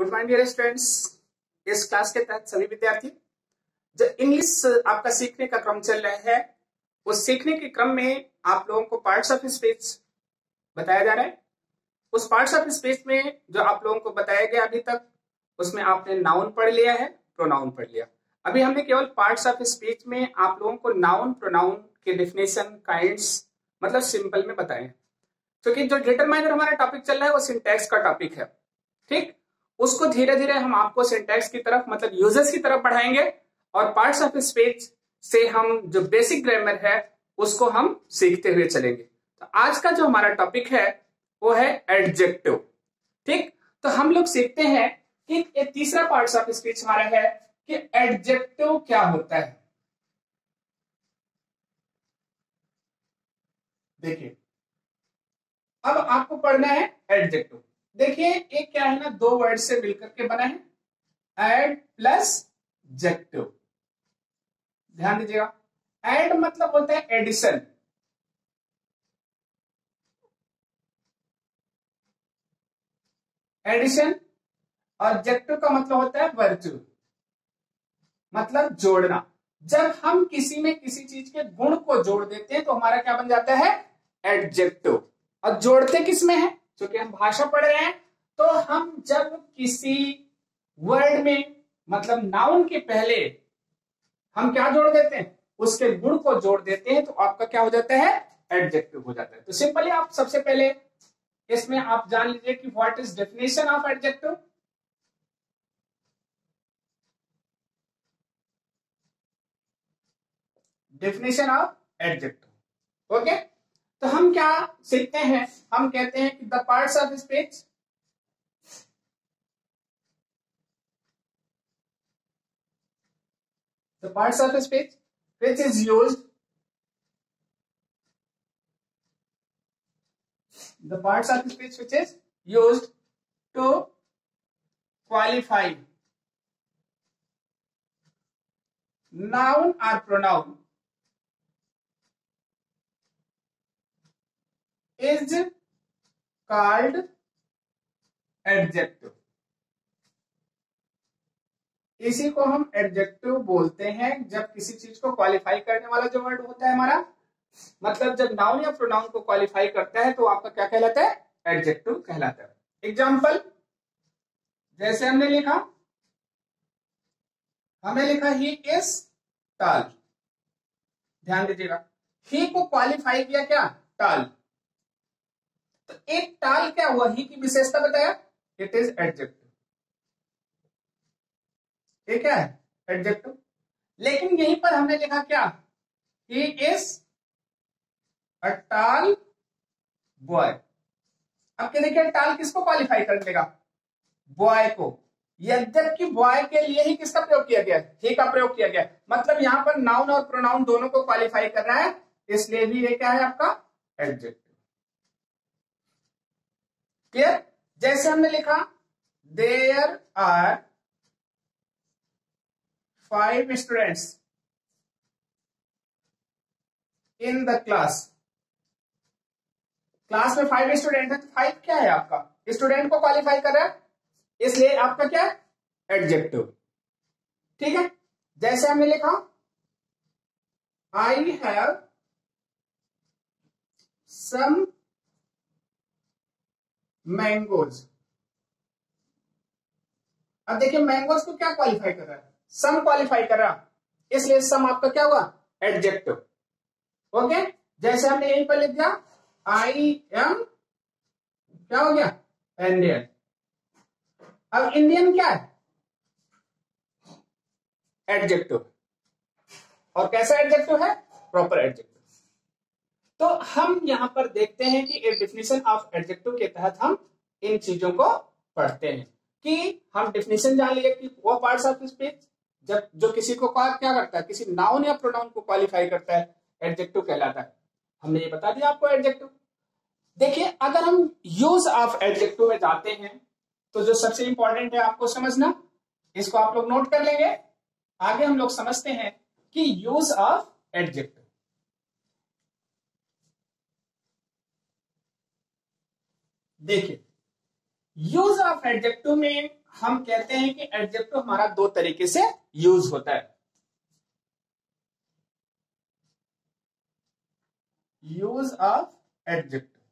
Good morning dear students. इस class के तहत सभी विद्यार्थी जो इंग्लिश आपका सीखने का क्रम चल रहा है, उस सीखने के क्रम में आप लोगों को पार्ट्स ऑफ स्पीच बताया जा रहा है। उस पार्ट्स ऑफ स्पीच में जो आप लोगों को बताया गया अभी तक, उसमें आपने नाउन पढ़ लिया है, प्रोनाउन पढ़ लिया। अभी हमने केवल पार्ट्स ऑफ स्पीच में आप लोगों को नाउन प्रोनाउन के डेफिनेशन, काइंड्स मतलब सिंपल में बताए, क्योंकि जो डिटरमाइनर हमारा टॉपिक चल रहा है वो सिंटैक्स का टॉपिक है। ठीक, उसको धीरे धीरे हम आपको सिंटैक्स की तरफ मतलब यूजेस की तरफ बढ़ाएंगे और पार्ट्स ऑफ स्पीच से हम जो बेसिक ग्रामर है उसको हम सीखते हुए चलेंगे। तो आज का जो हमारा टॉपिक है वो है एडजेक्टिव। ठीक, तो हम लोग सीखते हैं कि एक तीसरा पार्ट्स ऑफ स्पीच हमारा है कि एडजेक्टिव क्या होता है। देखिए, अब आपको पढ़ना है एडजेक्टिव। देखिए, एक क्या है ना, दो वर्ड से मिलकर के बना है, एड प्लस जेक्टिव। ध्यान दीजिएगा, एड मतलब होता है एडिशन, एडिशन, और जेक्टिव का मतलब होता है वर्च्यू, मतलब जोड़ना। जब हम किसी में किसी चीज के गुण को जोड़ देते हैं तो हमारा क्या बन जाता है, एडजेक्टिव। और जोड़ते किस में है, क्योंकि हम भाषा पढ़ रहे हैं, तो हम जब किसी वर्ड में मतलब नाउन के पहले हम क्या जोड़ देते हैं, उसके गुण को जोड़ देते हैं, तो आपका क्या हो जाता है, एडजेक्टिव हो जाता है। तो सिंपली आप सबसे पहले इसमें आप जान लीजिए कि what is definition of adjective. Definition of adjective, okay. तो हम क्या सीखते हैं, हम कहते हैं कि the parts of speech the parts of speech which is used the parts of speech which is used to qualify noun or pronoun is called adjective। इसी को हम एडजेक्टिव बोलते हैं जब किसी चीज को क्वालिफाई करने वाला जो वर्ड होता है हमारा, मतलब जब नाउन या प्रोनाउन को क्वालिफाई करता है तो आपका क्या कहलाता है, एडजेक्टिव कहलाता है। एग्जाम्पल, जैसे हमने लिखा ही इज टॉल। ध्यान दीजिएगा, ही को क्वालिफाई किया क्या, टॉल। तो एक टॉल क्या हुआ, ही की विशेषता बताया, इट इज एडजेक्टिव। ये क्या है, एडजेक्टिव। लेकिन यहीं पर हमने लिखा क्या, he is a tall boy. अब क्या देखिए, टॉल किसको क्वालिफाई कर देगा, बॉय को। यद्यपि बॉय के लिए ही किसका प्रयोग किया गया, ही का प्रयोग किया गया, मतलब यहां पर नाउन और प्रोनाउन दोनों को क्वालिफाई कर रहा है, इसलिए भी ये क्या है आपका, एडजेक्टिव। क्लियर। जैसे हमने लिखा there are 5 students in the class. Class में 5 स्टूडेंट है, तो 5 क्या है आपका, स्टूडेंट को क्वालिफाई कर रहा है, इसलिए आपका क्या है, एडजेक्टिव। ठीक है। जैसे हमने लिखा आई हैव सम मैंगोज। अब देखिए, मैंगोज को क्या क्वालिफाई कर रहा है, सम क्वालिफाई कर रहा, इसलिए सम आपका क्या हुआ, एडजेक्टिव। ओके। जैसे हमने यहीं पर लिख दिया आई एम, क्या हो गया, इंडियन। अब इंडियन क्या है, एडजेक्टिव। और कैसा एडजेक्टिव है, प्रॉपर एडजेक्टिव। तो हम यहां पर देखते हैं कि एक डेफिनेशन ऑफ एडजेक्टिव के तहत हम इन चीजों को पढ़ते हैं कि हम डेफिनेशन जान लिए कि वो पार्ट्स ऑफ स्पीच जब जो किसी को क्या करता है, किसी नाउन या प्रोनाउन को क्वालिफाई करता है, एडजेक्टिव कहलाता है। हमने ये बता दिया आपको एडजेक्टिव। देखिए, अगर हम यूज ऑफ एडजेक्टिव में जाते हैं तो जो सबसे इंपॉर्टेंट है आपको समझना, इसको आप लोग नोट कर लेंगे। आगे हम लोग समझते हैं कि यूज ऑफ एडजेक्टिव। देखिए, यूज ऑफ एडजेक्टिव में हम कहते हैं कि एडजेक्टिव हमारा दो तरीके से यूज होता है। यूज ऑफ एडजेक्टिव,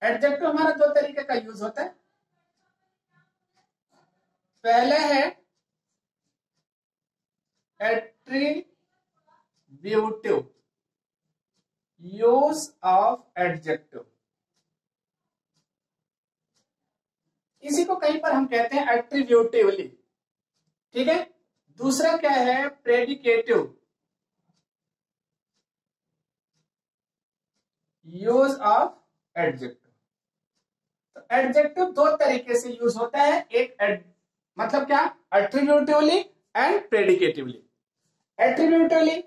एडजेक्टिव हमारा दो तरीके का यूज होता है। पहले है एट्रीब्यूटिव यूज ऑफ एडजेक्टिव, इसी को कहीं पर हम कहते हैं एट्रीब्यूटिवली, ठीक है। दूसरा क्या है, प्रेडिकेटिव यूज ऑफ एडजेक्टिव। तो एडजेक्टिव दो तरीके से यूज होता है, एक मतलब क्या, एट्रीब्यूटिवली एंड प्रेडिकेटिवली। एट्रीब्यूटिवली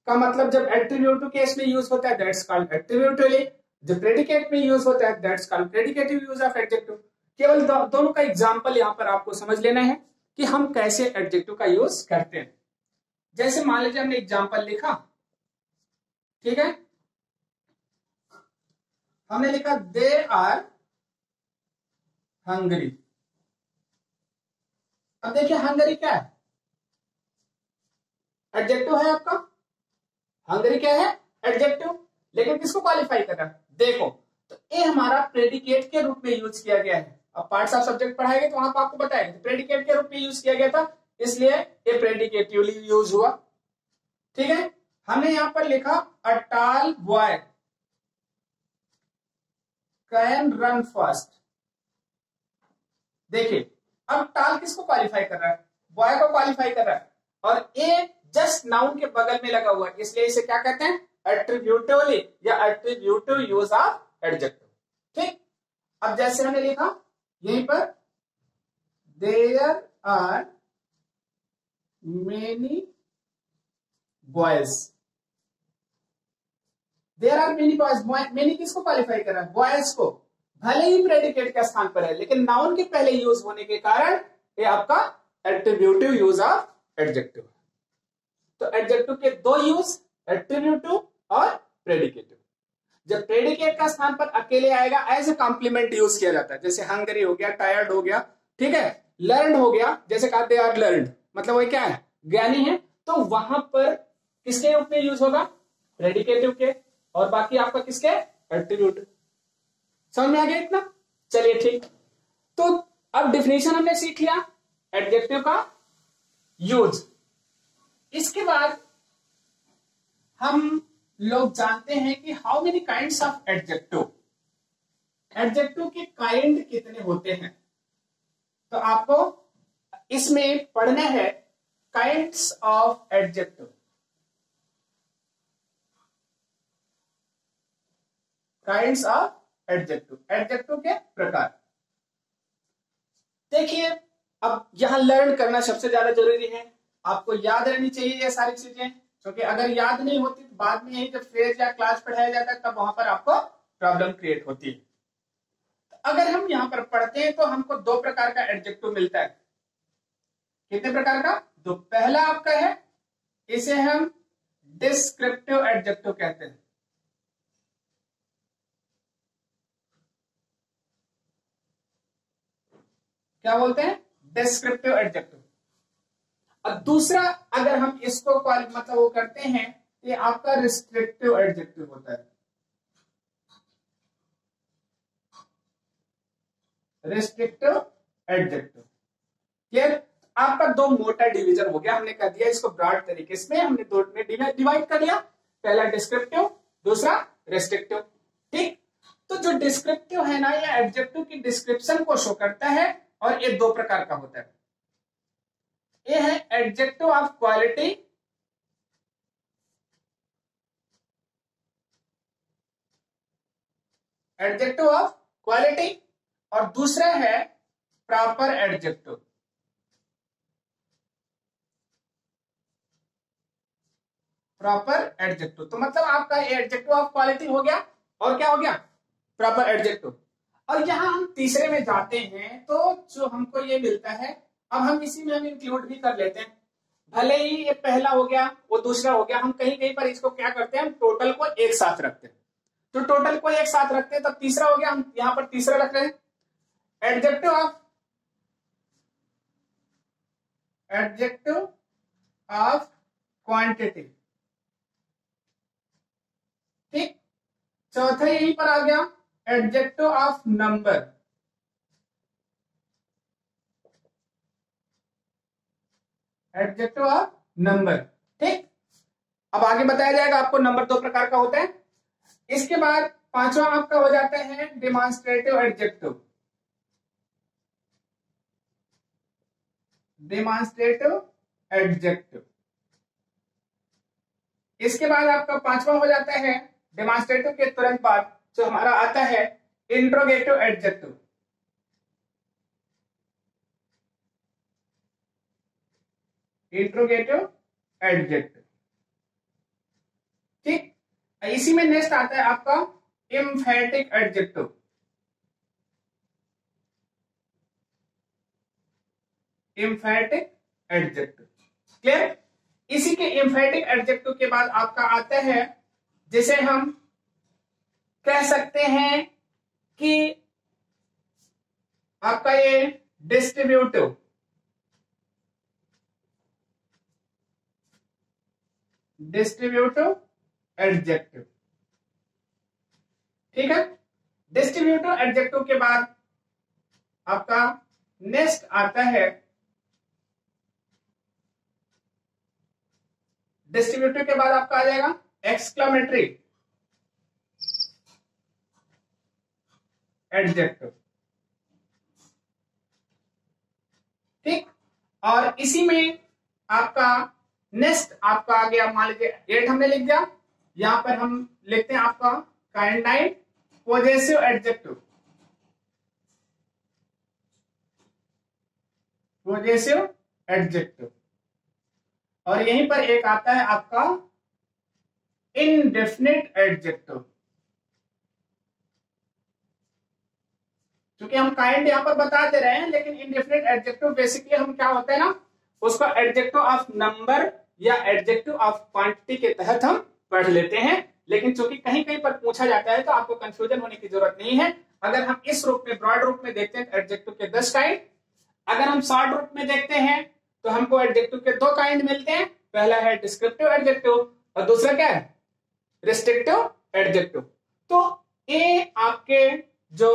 का मतलब जब एट्रीब्यूटिव केस में यूज होता है दैट्स कॉल्ड एट्रीब्यूटिवली, जब प्रेडिकेट में यूज होता है that's called predicative use of adjective. केवल दोनों का एग्जांपल यहां पर आपको समझ लेना है कि हम कैसे एडजेक्टिव का यूज करते हैं। जैसे मान लीजिए हमने एग्जांपल लिखा, ठीक है, हमने लिखा दे आर हंगरी। अब देखिए हंगरी क्या है, एडजेक्टिव है आपका, हंगरी क्या है, एडजेक्टिव, लेकिन किसको क्वालिफाई कर रहा है, देखो तो ये हमारा प्रेडिकेट के रूप में यूज किया गया है। अब पार्ट्स ऑफ सब्जेक्ट पढ़ाएंगे तो वहां पर आपको बताएंगे प्रेडिकेट के रूप में यूज किया गया था, इसलिए ये प्रेडिकेटिवली यूज हुआ, ठीक है। हमने यहां पर लिखा a tall boy can run fast. देखिए अब टॉल किसको क्वालिफाई कर रहा है, बॉय को क्वालिफाई कर रहा है, और ए जस्ट नाउन के बगल में लगा हुआ है, इसलिए इसे क्या कहते हैं, एट्रीब्यूटिवली या एट्रीब्यूटिव यूज ऑफ एडजेक्टिव, ठीक। अब जैसे हमने लिखा यहीं पर there are many boys, there are many boys, many किसको क्वालिफाई कर रहा है, बॉयज को, भले ही प्रेडिकेट के स्थान पर है लेकिन नाउन के पहले यूज होने के कारण ये आपका एट्रीब्यूटिव यूज ऑफ एडजेक्टिव। तो एडजेक्टिव के दो यूज, एट्रीब्यूटिव और प्रेडिकेटिव। जब प्रेडिकेट का स्थान पर अकेले आएगा एज ए कॉम्प्लीमेंट यूज किया जाता है, जैसे हंगरी हो गया, टायर्ड हो गया, ठीक है, लर्न हो गया, जैसे कहा दे आर लर्नड, मतलब वो क्या है, ज्ञानी है, तो वहां पर किसके रूप में यूज होगा, प्रेडिकेटिव के, और बाकी आपका किसके, एट्रीब्यूटिव। समझ में आ गया इतना, चलिए ठीक। तो अब डिफिनेशन हमने सीख लिया एडजेक्टिव का यूज। इसके बाद हम लोग जानते हैं कि how many kinds of adjective, adjective के काइंड कितने होते हैं। तो आपको इसमें पढ़ना है kinds of adjective, kinds of adjective, adjective के प्रकार। देखिए अब यहां लर्न करना सबसे ज्यादा जरूरी है, आपको याद रहनी चाहिए ये सारी चीजें, क्योंकि अगर याद नहीं होती तो बाद में यही जब फेज या क्लास पढ़ाया जाता है तब वहां पर आपको प्रॉब्लम क्रिएट होती है। तो अगर हम यहां पर पढ़ते हैं तो हमको दो प्रकार का एडजेक्टिव मिलता है। कितने प्रकार का, दो। पहला आपका है, इसे हम डिस्क्रिप्टिव एडजेक्टिव कहते हैं, क्या बोलते हैं, डिस्क्रिप्टिव एडजेक्टिव। अब दूसरा अगर हम इसको मतलब वो करते हैं, ये आपका रिस्ट्रिक्टिव एडजेक्टिव होता है, रिस्ट्रिक्टिव एडजेक्टिव। क्लियर, आपका दो मोटा डिवीजन हो गया, हमने कर दिया इसको ब्रॉड तरीके से, हमने दो में डिवाइड कर दिया, पहला डिस्क्रिप्टिव, दूसरा रिस्ट्रिक्टिव, ठीक। तो जो डिस्क्रिप्टिव है ना, ये एडजेक्टिव की डिस्क्रिप्शन को शो करता है, और ये दो प्रकार का होता है। ये है adjective of quality, adjective of quality, और दूसरा है प्रॉपर एडजेक्टिव, प्रॉपर एडजेक्टिव। तो मतलब आपका एडजेक्टिव ऑफ क्वालिटी हो गया, और क्या हो गया, प्रॉपर एडजेक्टिव। और यहां हम तीसरे में जाते हैं तो जो हमको ये मिलता है, अब हम इसी में हम इंक्लूड भी कर लेते हैं, भले ही ये पहला हो गया वो दूसरा हो गया, हम कहीं कहीं पर इसको क्या करते हैं, हम टोटल को एक साथ रखते हैं। तो टोटल को एक साथ रखते हैं तब तीसरा हो गया, हम यहाँ पर तीसरा रख रहे हैं। Adjective of quantity. ठीक, चौथा यहीं पर आ गया adjective of number. Adjective of number. ठीक, अब आगे बताया जाएगा आपको नंबर दो प्रकार का होता है। इसके बाद पांचवा आपका हो जाता है डिमॉन्स्ट्रेटिव एडजेक्टिव। Demonstrative adjective. इसके बाद आपका पांचवा हो जाता है डिमॉन्स्ट्रेटिव के तुरंत बाद जो हमारा आता है इंट्रोगेटिव एडजेक्टिव। Interrogative adjective. ठीक, इसी में नेक्स्ट आता है आपका एम्फैटिक एडजेक्टिव। एम्फैटिक एडजेक्टिव। क्लियर? इसी के एम्फैटिक एडजेक्टिव के बाद आपका आता है जिसे हम कह सकते हैं कि आपका ये डिस्ट्रीब्यूटिव। Distributive adjective. ठीक है, डिस्ट्रीब्यूटिव एडजेक्टिव के बाद आपका नेक्स्ट आता है डिस्ट्रीब्यूटिव के बाद आपका आ जाएगा एक्सक्लेमेटरी एडजेक्टिव। ठीक, और इसी में आपका नेक्स्ट आपका आ गया, मान लीजिए 8 हमने लिख दिया, यहां पर हम लिखते हैं आपका काइंडाइन पॉजेसिव एडजेक्टिव। Possessive adjective. और यहीं पर एक आता है आपका इनडेफिनिट एडजेक्टिव। क्योंकि हम काइंड यहां पर बता दे रहे हैं, लेकिन इनडेफिनिट एडजेक्टिव बेसिकली हम क्या होता है ना, उसको एडजेक्टिव ऑफ नंबर या एडजेक्टिव ऑफ क्वांटिटी के तहत हम पढ़ लेते हैं। लेकिन चूंकि कहीं कहीं पर पूछा जाता है तो आपको कंफ्यूजन होने की जरूरत नहीं है। अगर हम इस रूप में ब्रॉड रूप में देखते हैं एडजेक्टिव के 10 काइंड, अगर हम शॉर्ट रूप में देखते हैं तो हमको एडजेक्टिव के 2 काइंड मिलते हैं। पहला है डिस्क्रिप्टिव एडजेक्टिव और दूसरा क्या है, रिस्ट्रिक्टिव एडजेक्टिव। तो ये आपके जो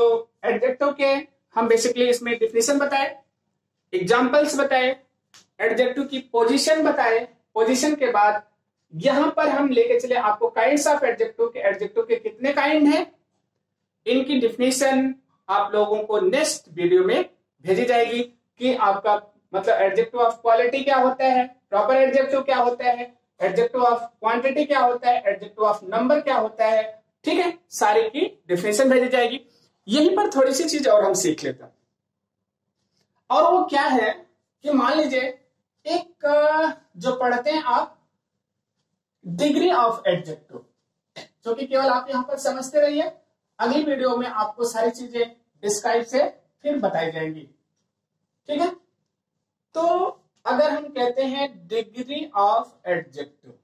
एडजेक्टिव के हम बेसिकली इसमें डिफिनेशन बताए, एग्जांपल्स बताए, एडजेक्टिव की पोजीशन बताए, पोजीशन के बाद यहां पर हम लेके चले आपको काइंड्स ऑफ एडजेक्टिव के, एडजेक्टिव के कितने काइंड हैं, इनकी डिफिनेशन आप लोगों को नेक्स्ट वीडियो में भेजी जाएगी कि आपका मतलब एडजेक्टिव ऑफ क्वालिटी क्या होता है, प्रॉपर एडजेक्टिव क्या होता है, एडजेक्टिव ऑफ क्वांटिटी क्या होता है, एडजेक्टिव ऑफ नंबर क्या होता है। ठीक है, सारी की डिफिनेशन भेजी जाएगी। यहीं पर थोड़ी सी चीज और हम सीख लेते हैं, और वो क्या है कि मान लीजिए एक जो पढ़ते हैं आप डिग्री ऑफ एडजेक्टिव, जो कि केवल आप यहां पर समझते रहिए, अगली वीडियो में आपको सारी चीजें डिस्क्राइब से फिर बताई जाएंगी। ठीक है, तो अगर हम कहते हैं डिग्री ऑफ एडजेक्टिव,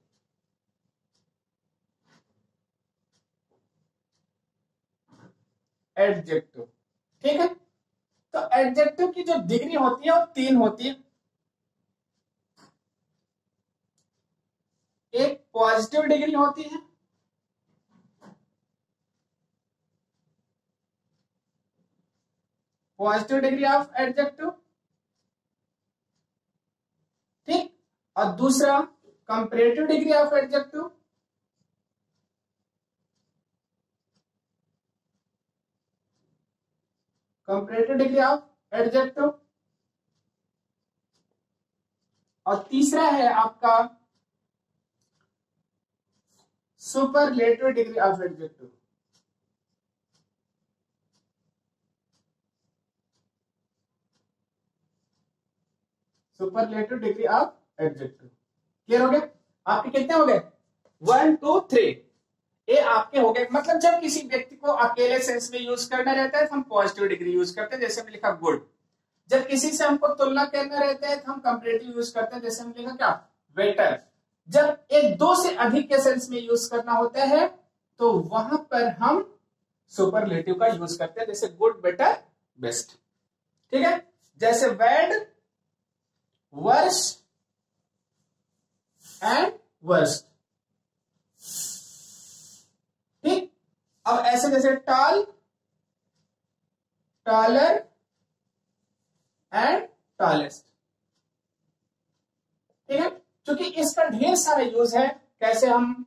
एडजेक्टिव, ठीक है, तो एडजेक्टिव की जो डिग्री होती है वो 3 होती है। एक पॉजिटिव डिग्री होती है, पॉजिटिव डिग्री ऑफ एडजेक्टिव, ठीक, और दूसरा comparative degree of adjective, comparative degree of adjective, और तीसरा है आपका superlative degree of adjective. Superlative degree of adjective. Clear हो गया? आपके कितने हो गए? 1 2 3। ये आपके हो गए। मतलब जब किसी व्यक्ति को अकेले सेंस में यूज करना रहता है तो हम पॉजिटिव डिग्री यूज करते हैं, जैसे हमने लिखा गुड। जब किसी से हमको तुलना करना रहता है तो हम कंपैरेटिव यूज करते हैं, जैसे हमने लिखा क्या, बेटर। जब एक 2 से अधिक के सेंस में यूज करना होता है तो वहां पर हम सुपरलेटिव का यूज करते हैं, जैसे गुड, बेटर, बेस्ट। ठीक है, जैसे बैड, वर्स एंड वर्स्ट। ठीक, अब ऐसे जैसे टॉल, टॉलर एंड टॉलेस्ट। ठीक है, क्योंकि इसका ढेर सारा यूज है, कैसे हम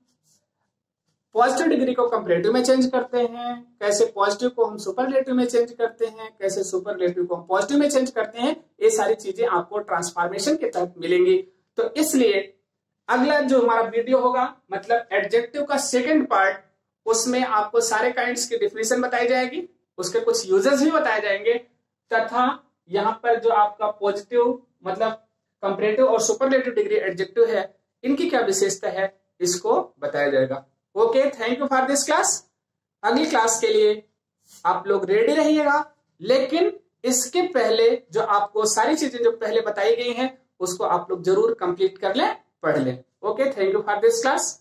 पॉजिटिव डिग्री को कंपैरेटिव में चेंज करते हैं, कैसे पॉजिटिव को हम सुपरलेटिव में चेंज करते हैं, कैसे सुपरलेटिव को हम पॉजिटिव में चेंज करते हैं, ये सारी चीजें आपको ट्रांसफॉर्मेशन के तहत मिलेंगी। तो इसलिए अगला जो हमारा वीडियो होगा, मतलब एडजेक्टिव का सेकंड पार्ट, उसमें आपको सारे काइंड्स की डिफिनेशन बताई जाएगी, उसके कुछ यूजेस भी बताए जाएंगे, तथा यहाँ पर जो आपका पॉजिटिव मतलब कंपैरेटिव और सुपरलेटिव डिग्री एडजेक्टिव है, इनकी क्या विशेषता है, इसको बताया जाएगा। Okay, thank you for this class. अगली क्लास के लिए आप लोग रेडी रहिएगा, लेकिन इसके पहले जो आपको सारी चीजें जो पहले बताई गई हैं, उसको आप लोग जरूर कंप्लीट कर लें, पढ़ लें। Okay, thank you for this class.